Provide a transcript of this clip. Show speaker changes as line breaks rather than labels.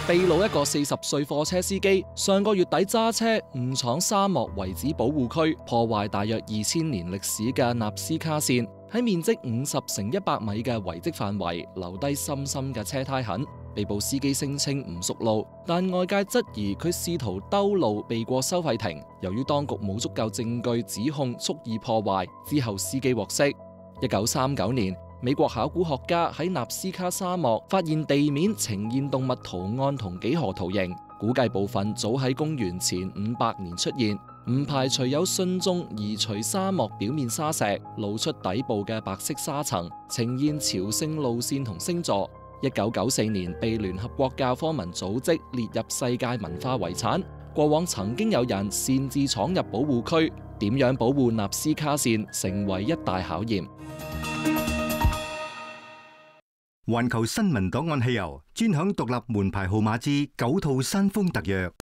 秘魯一個40歲貨車司機上個月底揸車誤闖沙漠遺址保護區，破壞大約2000年歷史嘅納斯卡線，喺面積50乘100米嘅遺跡範圍留低深深嘅車胎痕。被捕司機聲稱唔熟路，但外界質疑佢試圖兜路避過收費亭。由於當局冇足夠證據指控蓄意破壞，之後司機獲釋。1939年，美國考古學家喺納斯卡沙漠發現地面呈現動物圖案同幾何圖形，估計部分早喺公元前500年出現，唔排除有信眾移除沙漠表面沙石，露出底部嘅白色沙層，呈現朝聖路線同星座。1994年被聯合國教科文組織列入世界文化遺產。過往曾經有人擅自闖入保護區，點樣保護納斯卡線成為一大考驗。
環球新聞檔案汽油專享獨立門牌號碼之9套山峰特約。